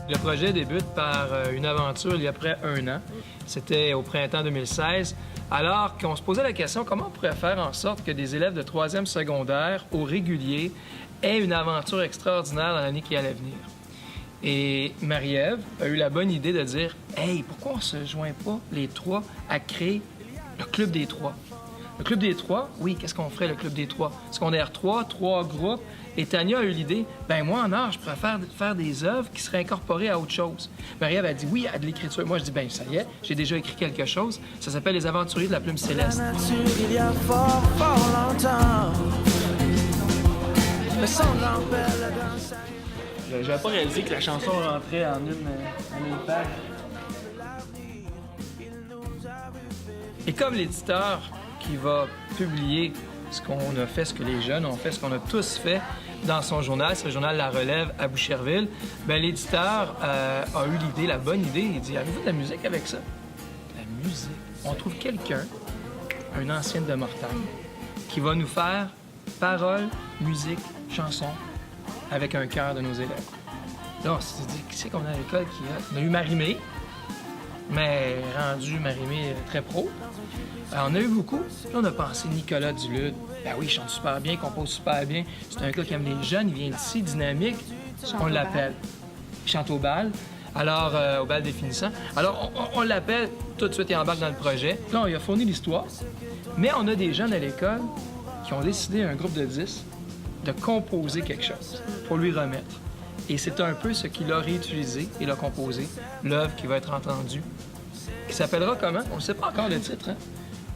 Le projet débute par une aventure il y a près d'un an. C'était au printemps 2016, alors qu'on se posait la question comment on pourrait faire en sorte que des élèves de 3e secondaire au régulier aient une aventure extraordinaire dans l'année qui allait venir. Et Marie-Ève a eu la bonne idée de dire « Hey, pourquoi on ne se joint pas les trois à créer le Club des Trois? » Le Club des Trois, oui, qu'est-ce qu'on ferait, le Club des Trois? Secondaire 3, 3 groupes. Et Tania a eu l'idée, ben moi, en art, je préfère faire des œuvres qui seraient incorporées à autre chose. Marie-Ève a dit oui à de l'écriture. Moi, je dis, ben ça y est, j'ai déjà écrit quelque chose. Ça s'appelle Les Aventuriers de la Plume Céleste. La nature, il y a fort, fort longtemps. Mais son appelle dans sa... J'avais pas réalisé que la chanson rentrait en une page. Et comme l'éditeur qui va publier ce qu'on a fait, ce que les jeunes ont fait, ce qu'on a tous fait dans son journal, c'est le journal La Relève à Boucherville, bien, l'éditeur a eu l'idée, la bonne idée, il dit « Avez-vous de la musique avec ça? » La musique? On trouve quelqu'un, un ancien de Mortagne, qui va nous faire paroles, musique, chansons avec un cœur de nos élèves. Là, on s'est dit, qui c'est qu'on a à l'école qui a... On a eu Marie-Mé, mais rendu Marie-Mé très pro. On a eu beaucoup. Là, on a pensé Nicolas Dulude. Ben oui, il chante super bien, il compose super bien. C'est un gars qui aime les jeunes, il vient d'ici, dynamique. On l'appelle. Il chante au bal. Alors, au bal définissant. Alors, on l'appelle, tout de suite, il embarque dans le projet. Là, on lui a fourni l'histoire. Mais on a des jeunes à l'école qui ont décidé, un groupe de 10, de composer quelque chose pour lui remettre. Et c'est un peu ce qu'il a réutilisé et l'a composé, l'œuvre qui va être entendue, qui s'appellera comment? On ne sait pas encore le titre, hein?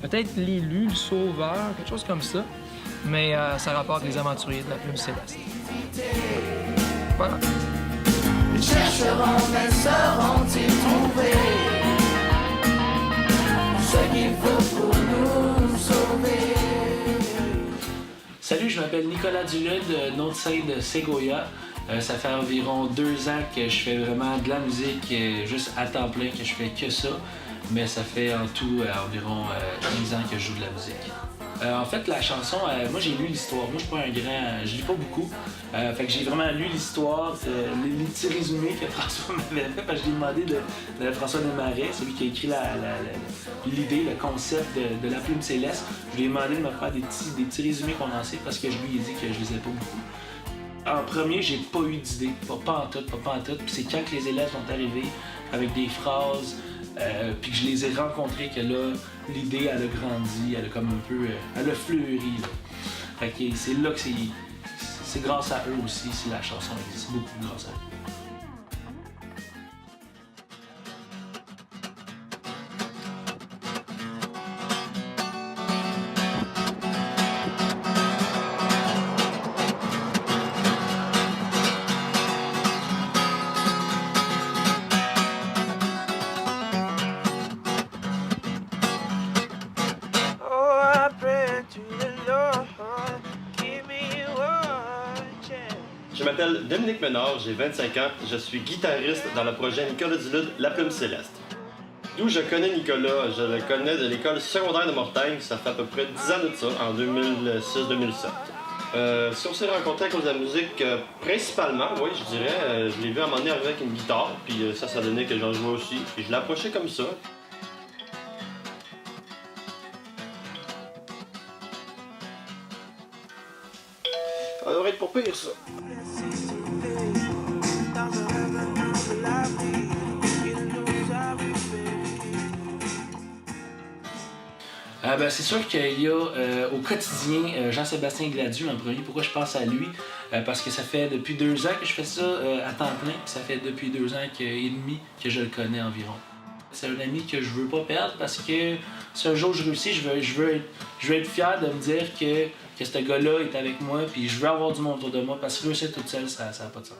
Peut-être l'élu, le sauveur, quelque chose comme ça, mais ça rapporte les aventuriers de la Plume Céleste. Voilà. Ils chercheront, mais seront-ils trouvés ce qu'il faut pour nous sauver? Salut, je m'appelle Nicolas Dulude, nom de scène de Segoya. Ça fait environ 2 ans que je fais vraiment de la musique juste à temps plein, que je fais que ça. Mais ça fait en tout environ 15 ans que je joue de la musique. En fait, la chanson, moi j'ai lu l'histoire. Moi je suis pas un grand... je lis pas beaucoup. Fait que j'ai vraiment lu l'histoire, les petits résumés que François m'avait fait. Parce que je l'ai demandé de François Desmarais, celui qui a écrit l'idée, le concept de la Plume Céleste. Je lui ai demandé de me faire des petits résumés condensés parce que je lui ai dit que je lisais pas beaucoup. En premier, j'ai pas eu d'idée, pas en tout. Puis c'est quand que les élèves sont arrivés avec des phrases, puis que je les ai rencontrés que là, l'idée, elle a grandi, elle a comme un peu, elle a fleuri. Là. Fait que c'est là que c'est grâce à eux aussi si la chanson existe, beaucoup grâce à eux. Je m'appelle Dominique Ménard, j'ai 25 ans, je suis guitariste dans le projet Nicolas Dulude, La Plume Céleste. D'où je connais Nicolas, je le connais de l'école secondaire de Mortagne, ça fait à peu près 10 ans de ça, en 2006-2007. Si on s'est rencontrés à cause de la musique, principalement, oui, je dirais, je l'ai vu à un moment donné arriver avec une guitare, puis ça donnait que j'en jouais aussi, puis je l'approchais comme ça. Ça devrait être pour pire, ça. C'est sûr qu'il y a au quotidien Jean-Sébastien Gladu en premier. Pourquoi je pense à lui? Parce que ça fait depuis 2 ans que je fais ça à temps plein. Ça fait depuis 2 ans et demi que je le connais environ. C'est un ami que je veux pas perdre parce que si un jour je réussis, je veux être fier de me dire que ce gars-là est avec moi, puis je veux avoir du monde autour de moi parce que réussir toute seule, ça n'a pas de sens.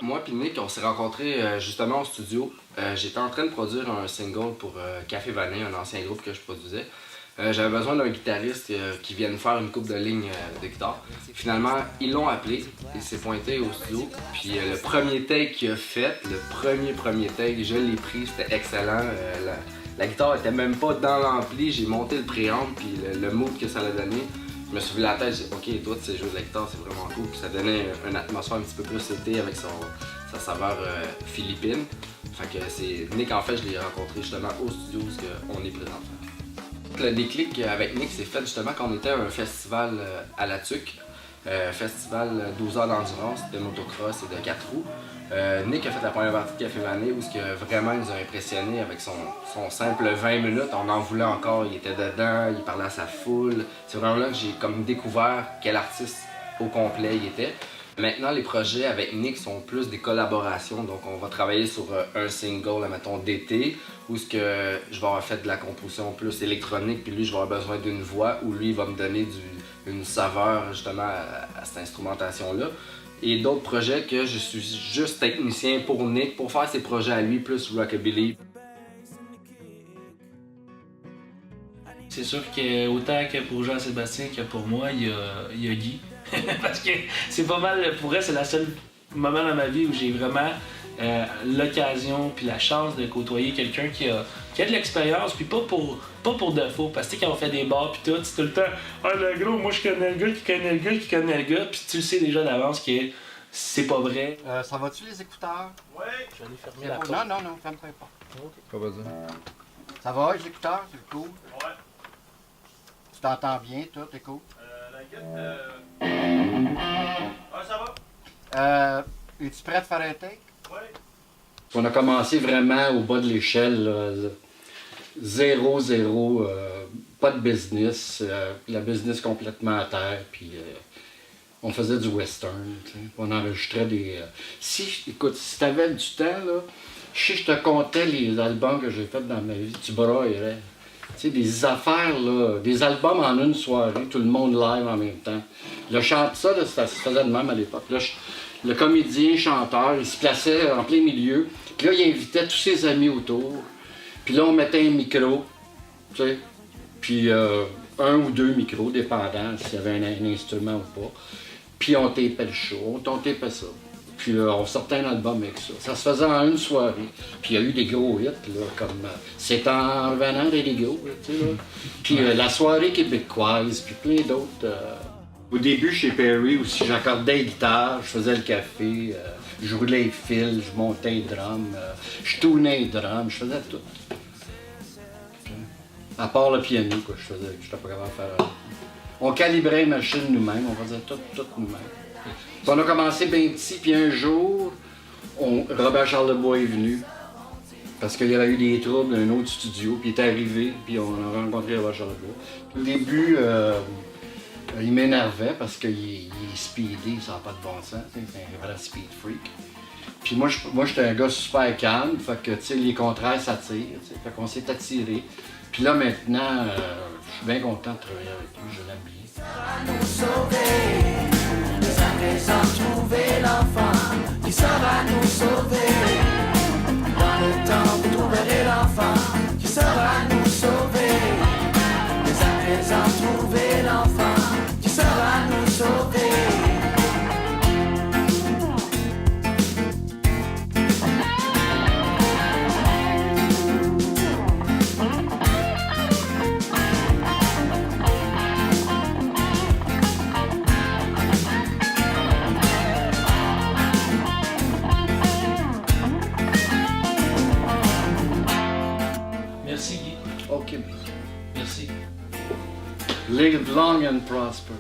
Moi et Nick, on s'est rencontrés justement au studio. J'étais en train de produire un single pour Café Vanille, un ancien groupe que je produisais. J'avais besoin d'un guitariste qui vienne faire une coupe de lignes de guitare. Finalement, ils l'ont appelé, il s'est pointé au studio. Puis le premier take qu'il a fait, le premier take, je l'ai pris, c'était excellent. La guitare était même pas dans l'ampli, j'ai monté le préamp puis le mood que ça l'a donné. je me suis vu la tête, j'ai dit ok, toi tu sais jouer de la guitare, c'est vraiment cool. Puis ça donnait une atmosphère un petit peu plus été avec sa saveur philippine. Fait que c'est Nick, en fait, je l'ai rencontré justement au studio où on est présentement. Le déclic avec Nick s'est fait justement quand on était à un festival à La Tuque. Festival 12 heures d'endurance, de motocross et de 4 roues. Nick a fait la première partie de Café Vanné où ce que vraiment il nous a impressionné avec son simple 20 minutes. On en voulait encore, il était dedans, il parlait à sa foule. C'est vraiment là que j'ai comme découvert quel artiste au complet il était. Maintenant, les projets avec Nick sont plus des collaborations, donc on va travailler sur un single, mettons, d'été, où ce que je vais avoir fait de la composition plus électronique, puis lui, je vais avoir besoin d'une voix, où lui, il va me donner une saveur, justement, à cette instrumentation-là. Et d'autres projets que je suis juste technicien pour Nick, pour faire ses projets à lui, plus rockabilly. C'est sûr que autant que pour Jean-Sébastien que pour moi, il y a Guy. Parce que c'est pas mal, pour elle, c'est le seul moment dans ma vie où j'ai vraiment l'occasion puis la chance de côtoyer quelqu'un qui a de l'expérience, puis pas pour défaut. Parce que quand on fait des bars puis tout, c'est tout le temps « Ah le gros, moi je connais le gars qui connaît le gars qui connaît le gars », puis tu le sais déjà d'avance que c'est pas vrai. Ça va-tu les écouteurs? Ouais. Je vais aller fermer la porte. Non, ferme pas les portes. Pas besoin. Ça va, les écouteurs? C'est cool? Ouais. Tu t'entends bien, toi? T'es cool? Ça va? Es-tu prêt à te faire un take? Oui. On a commencé vraiment au bas de l'échelle, 0, pas de business, la business complètement à terre, puis on faisait du western, t'sais. On enregistrait des... Écoute, si t'avais du temps, là, je te comptais les albums que j'ai faits dans ma vie, tu braillerais. Tu sais, des affaires, là, des albums en une soirée, tout le monde live en même temps. Le ça, ça se faisait de même à l'époque. Le comédien, chanteur, il se plaçait en plein milieu. Puis là, il invitait tous ses amis autour. Puis là, on mettait un micro, tu sais. Puis un ou deux micros, dépendant s'il y avait un instrument ou pas. Puis on tapait le show, on tapait ça. Puis on sortait un album avec ça. Ça se faisait en une soirée. Puis il y a eu des gros hits, là, comme C'est en revenant des Lego, tu sais, là. Puis La soirée québécoise, puis plein d'autres. Au début, chez Perry, aussi, j'accordais les guitares, je faisais le café, je roulais les fils, je montais les drums, je tournais les drums, je faisais tout. À part le piano, quoi, je n'étais pas capable de faire. On calibrait les machines nous-mêmes, on faisait tout nous-mêmes. Puis on a commencé bien petit, puis un jour, Robert Charlebois est venu, parce qu'il y avait eu des troubles d'un autre studio, puis il est arrivé, puis on a rencontré Robert Charlebois. Au début, il m'énervait parce qu'il est speedé, ça n'a pas de bon sens, c'est un vrai speed freak. Puis moi, j'étais un gars super calme, fait que, tu sais, les contraires s'attirent, fait qu'on s'est attirés. Puis là, maintenant, je suis bien content de travailler avec lui, je l'aime bien. Nous sauver, les années ont trouvé l'enfant qui saura nous sauver. Dans le temps, vous trouverez l'enfant qui saura nous sauver. Les années ont trouvé l'enfant qui saura nous sauver. Merci Guy. OK. Merci. Live long and prosper.